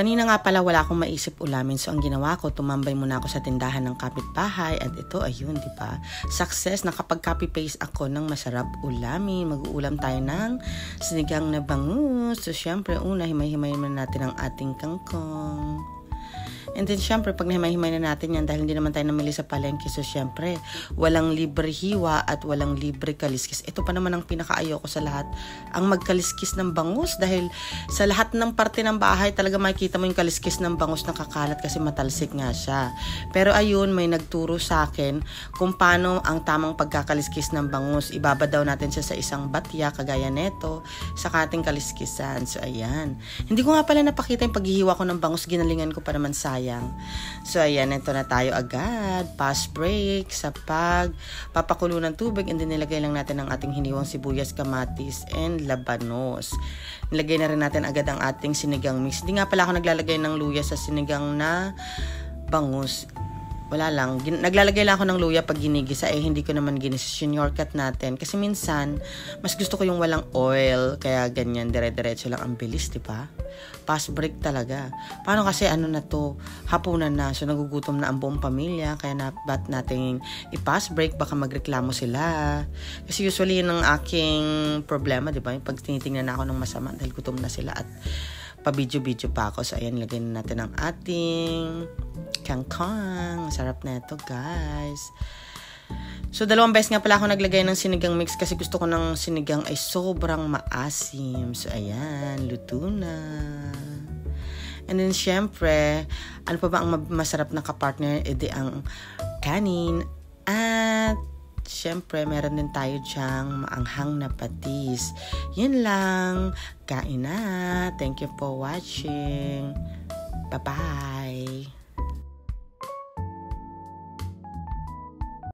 Kanina nga pala wala akong maisip ulamin, so ang ginawa ko, tumambay muna ako sa tindahan ng kapitbahay at ito, ayun, di ba? Success, nakapag-copy-paste ako ng masarap ulamin. Mag-uulam tayo ng sinigang na bangus. So, syempre, una, himay-himay na natin ang ating kangkong. And then, syempre, pag nahimay-himay na natin yan, dahil hindi naman tayo namili sa palengke, so syempre, walang libre hiwa at walang libre kaliskis. Ito pa naman ang pinakaayaw ko sa lahat, ang magkaliskis ng bangus, dahil sa lahat ng parte ng bahay, talaga makikita mo yung kaliskis ng bangus na kakalat kasi matalsik nga siya. Pero ayun, may nagturo sa akin kung paano ang tamang pagkakaliskis ng bangus. Ibaba daw natin siya sa isang batya, kagaya neto, sa ating kaliskisan. So, ayan. Hindi ko nga pala napakita yung paghihiwa ko ng bangus, ginalingan ko pa naman sayang. So, ayan, ito na tayo agad. Fast break sa pagpapakulo ng tubig, and then nilagay lang natin ang ating hiniwang sibuyas, kamatis, and labanos. Nilagay na rin natin agad ang ating sinigang mix. Hindi nga pala ako naglalagay ng luya sa sinigang na bangus. Wala lang. Naglalagay lang ako ng luya pag ginigisa. Hindi ko naman ginis. Shortcut natin. Kasi minsan, mas gusto ko yung walang oil. Kaya ganyan, dire-diretso lang ang bilis, diba? Fast break talaga. Paano kasi na to? Hapunan na. So, nagugutom na ang buong pamilya. Kaya ba't natin i-fast break? Baka magreklamo sila. Kasi usually yun ang aking problema, diba? Pag tinitingnan na ako ng masama dahil gutom na sila at pa-video-video pa ako. So, ayan, lagay na natin ang ating kangkong. Sarap na ito, guys. So, 2 beses nga pala ako naglagay ng sinigang mix kasi gusto ko ng sinigang ay sobrang maasim. So, ayan, luto na. And then, syempre, ano pa ba ang masarap na kapartner? Edi ang kanin. At syempre, meron din tayo dyang maanghang na patis. Yun lang. Kain na. Thank you for watching. Bye-bye.